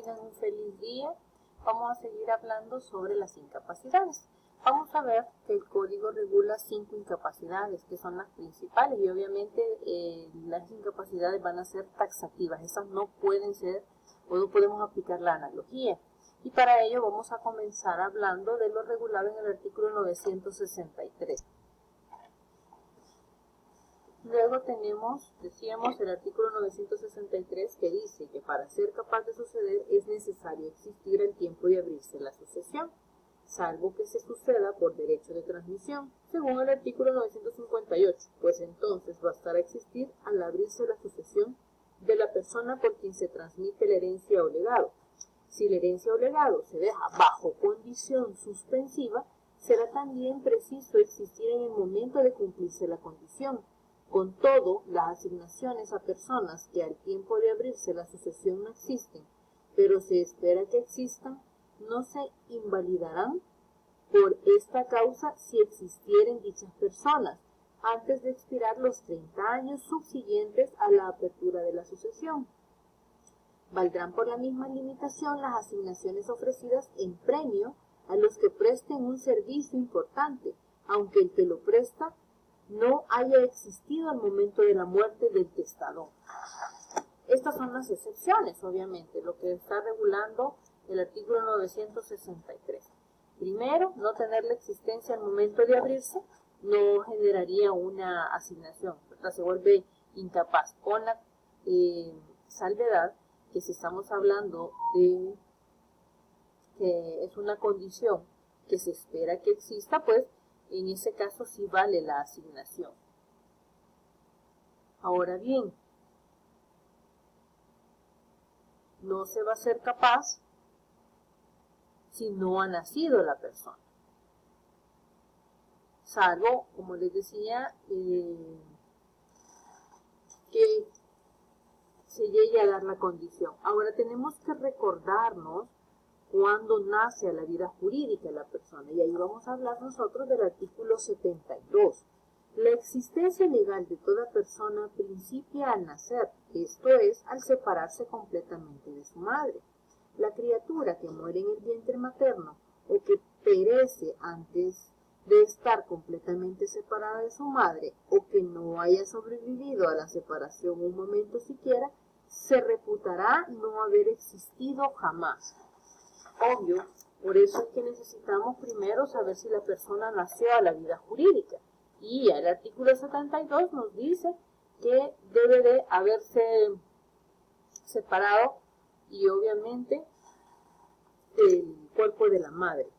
tengan un feliz día. Vamos a seguir hablando sobre las incapacidades. Vamos a ver que el código regula 5 incapacidades, que son las principales, y obviamente las incapacidades van a ser taxativas. Esas no pueden ser, o no podemos aplicar la analogía. Y para ello vamos a comenzar hablando de lo regulado en el artículo 963. Luego decíamos, el artículo 963 que dice que para ser capaz de suceder es necesario existir el tiempo de abrirse la sucesión, salvo que se suceda por derecho de transmisión, según el artículo 958, pues entonces bastará existir al abrirse la sucesión de la persona por quien se transmite la herencia o legado. Si la herencia o legado se deja bajo condición suspensiva, será también preciso existir en el momento de cumplirse la condición. Con todo, las asignaciones a personas que al tiempo de abrirse la sucesión no existen, pero se espera que existan, no se invalidarán por esta causa si existieren dichas personas antes de expirar los 30 años subsiguientes a la apertura de la sucesión. Valdrán por la misma limitación las asignaciones ofrecidas en premio a los que presten un servicio importante, aunque el que lo presta no haya existido al momento de la muerte del testador. Estas son las excepciones, obviamente, lo que está regulando el artículo 963. Primero, no tener la existencia al momento de abrirse no generaría una asignación, ¿verdad? Se vuelve incapaz, con la salvedad que si estamos hablando de que es una condición que se espera que exista, pues en ese caso sí vale la asignación. Ahora bien, no se va a ser capaz si no ha nacido la persona, salvo, como les decía, que se llegue a dar la condición. Ahora tenemos que recordarnos cuando nace a la vida jurídica la persona, y ahí vamos a hablar nosotros del artículo 72. La existencia legal de toda persona principia al nacer, esto es, al separarse completamente de su madre. La criatura que muere en el vientre materno o que perece antes de estar completamente separada de su madre o que no haya sobrevivido a la separación un momento siquiera, se reputará no haber existido jamás. Obvio, por eso es que necesitamos primero saber si la persona nació a la vida jurídica. Y el artículo 72 nos dice que debe de haberse separado y obviamente del cuerpo de la madre.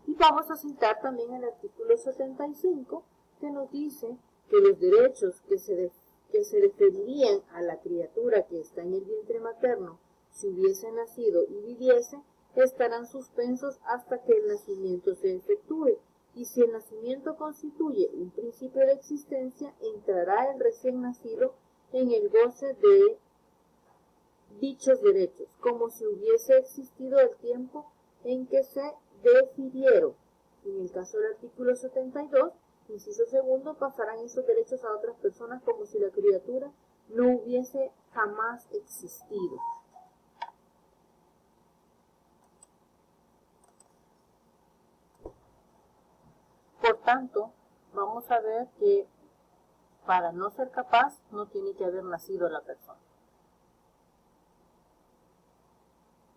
Y vamos a citar también el artículo 75 que nos dice que los derechos que se referirían a la criatura que está en el vientre materno si hubiese nacido y viviese, estarán suspensos hasta que el nacimiento se efectúe, y si el nacimiento constituye un principio de existencia, entrará el recién nacido en el goce de dichos derechos, como si hubiese existido el tiempo en que se defirieron. En el caso del artículo 72, inciso segundo, pasarán esos derechos a otras personas como si la criatura no hubiese jamás existido. Por tanto, vamos a ver que para no ser capaz no tiene que haber nacido la persona.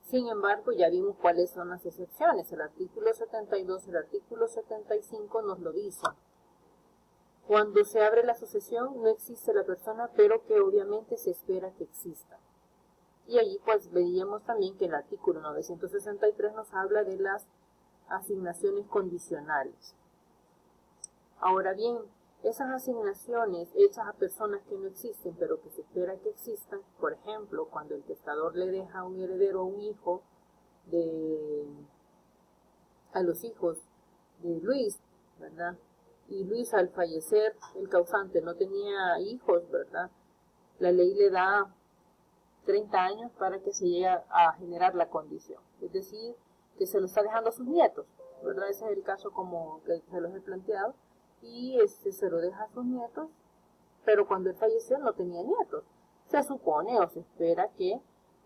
Sin embargo, ya vimos cuáles son las excepciones. El artículo 72 y el artículo 75 nos lo dicen. Cuando se abre la sucesión no existe la persona, pero que obviamente se espera que exista. Y allí pues veíamos también que el artículo 963 nos habla de las asignaciones condicionales. Ahora bien, esas asignaciones hechas a personas que no existen, pero que se espera que existan, por ejemplo, cuando el testador le deja a un heredero o un hijo a los hijos de Luis, ¿verdad? Y Luis, al fallecer, el causante no tenía hijos, ¿verdad? La ley le da 30 años para que se llegue a generar la condición. Es decir, que se lo está dejando a sus nietos, ¿verdad? Ese es el caso como que se los he planteado. Y se lo deja a sus nietos, pero cuando él falleció no tenía nietos. Se supone o se espera que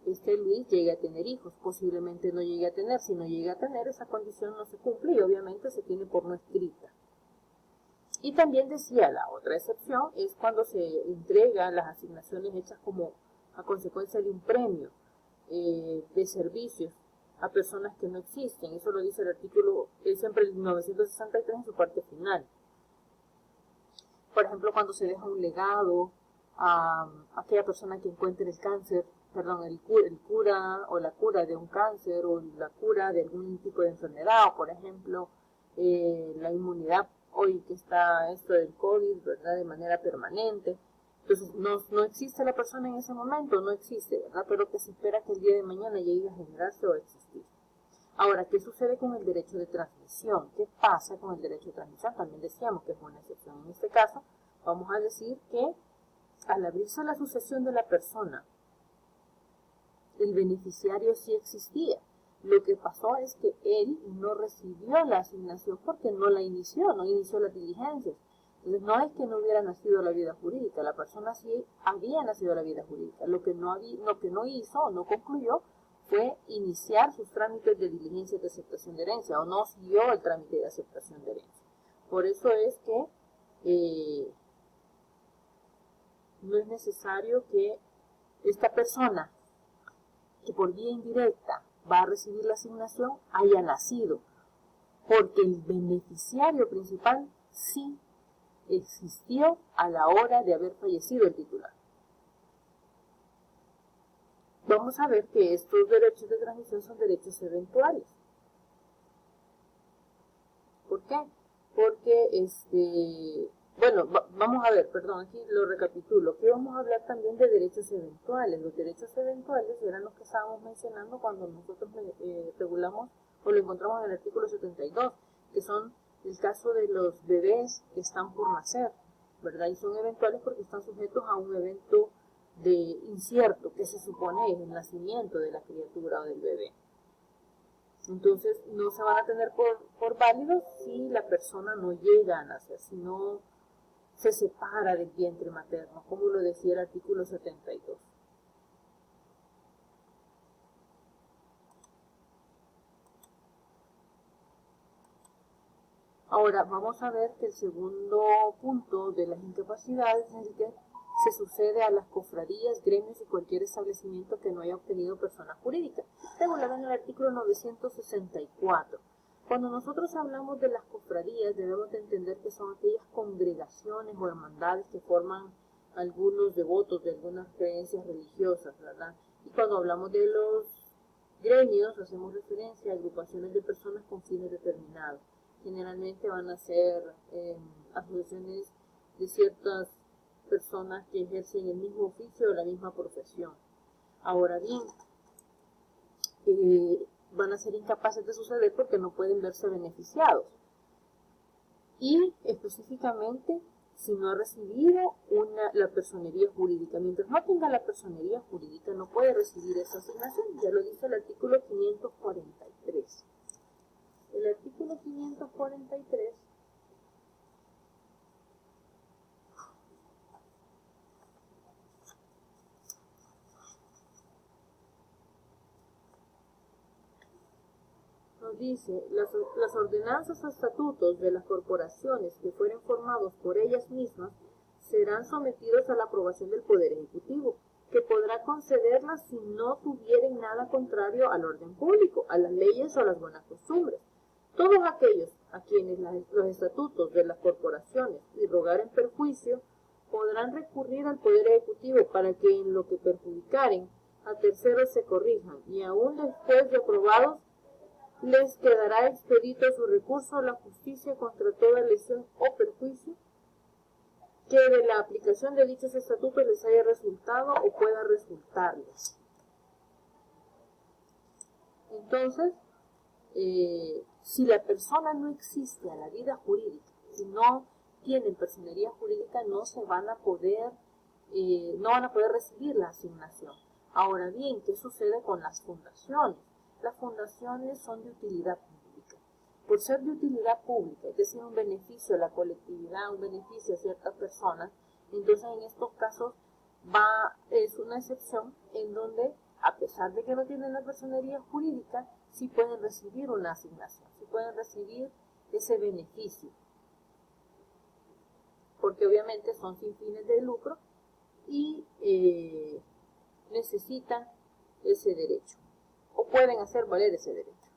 este Luis llegue a tener hijos, posiblemente no llegue a tener, si no llega a tener, esa condición no se cumple y obviamente se tiene por no escrita. Y también decía, la otra excepción es cuando se entregan las asignaciones hechas como a consecuencia de un premio de servicios a personas que no existen. Eso lo dice el artículo, siempre el 963 en su parte final. Por ejemplo, cuando se deja un legado a aquella persona que encuentre el cáncer, perdón, el cura o la cura de un cáncer o la cura de algún tipo de enfermedad, o por ejemplo, la inmunidad, hoy que está esto del COVID, ¿verdad?, de manera permanente. Entonces, no existe la persona en ese momento, no existe, ¿verdad?, pero que se espera que el día de mañana llegue a generarse o a existir. Ahora, ¿qué sucede con el derecho de transmisión? ¿Qué pasa con el derecho de transmisión? También decíamos que es una excepción. En este caso, vamos a decir que al abrirse la sucesión de la persona, el beneficiario sí existía. Lo que pasó es que él no recibió la asignación porque no la inició, no inició las diligencias. Entonces, no es que no hubiera nacido la vida jurídica, la persona sí había nacido la vida jurídica. Lo que no hizo o no concluyó fue iniciar sus trámites de diligencia de aceptación de herencia, o no siguió el trámite de aceptación de herencia. Por eso es que no es necesario que esta persona, que por vía indirecta va a recibir la asignación, haya nacido, porque el beneficiario principal sí existió a la hora de haber fallecido el titular. Vamos a ver que estos derechos de transmisión son derechos eventuales. ¿Por qué? Porque, bueno, vamos a ver, perdón, aquí lo recapitulo. Aquí vamos a hablar también de derechos eventuales. Los derechos eventuales eran los que estábamos mencionando cuando nosotros regulamos o lo encontramos en el artículo 72, que son el caso de los bebés que están por nacer, ¿verdad? Y son eventuales porque están sujetos a un evento de incierto, que se supone es el nacimiento de la criatura o del bebé. Entonces, no se van a tener por válidos si la persona no llega a nacer, si no se separa del vientre materno, como lo decía el artículo 72. Ahora, vamos a ver que el segundo punto de las incapacidades es el que se sucede a las cofradías, gremios y cualquier establecimiento que no haya obtenido persona jurídica, regulado en el artículo 964. Cuando nosotros hablamos de las cofradías, debemos de entender que son aquellas congregaciones o hermandades que forman algunos devotos de algunas creencias religiosas, ¿verdad? Y cuando hablamos de los gremios, hacemos referencia a agrupaciones de personas con fines determinados. Generalmente van a ser asociaciones de ciertas personas que ejercen el mismo oficio o la misma profesión. Ahora bien, van a ser incapaces de suceder porque no pueden verse beneficiados. Y específicamente, si no ha recibido la personería jurídica. Mientras no tenga la personería jurídica, no puede recibir esa asignación. Ya lo dice el artículo 543. El artículo 543 nos dice, las ordenanzas o estatutos de las corporaciones que fueren formados por ellas mismas serán sometidos a la aprobación del Poder Ejecutivo, que podrá concederlas si no tuvieren nada contrario al orden público, a las leyes o a las buenas costumbres. Todos aquellos a quienes los estatutos de las corporaciones irrogaren perjuicio podrán recurrir al Poder Ejecutivo para que en lo que perjudicaren a terceros se corrijan, y aún después de aprobados les quedará expedito su recurso a la justicia contra toda lesión o perjuicio que de la aplicación de dichos estatutos les haya resultado o pueda resultarles. Entonces, si la persona no existe a la vida jurídica, si no tienen personería jurídica, no van a poder recibir la asignación. Ahora bien, ¿qué sucede con las fundaciones? Las fundaciones son de utilidad pública. Por ser de utilidad pública, es decir, un beneficio a la colectividad, un beneficio a ciertas personas, entonces en estos casos es una excepción en donde, a pesar de que no tienen la personería jurídica, sí pueden recibir una asignación, sí pueden recibir ese beneficio, porque obviamente son sin fines de lucro y necesitan ese derecho, o pueden hacer valer ese derecho.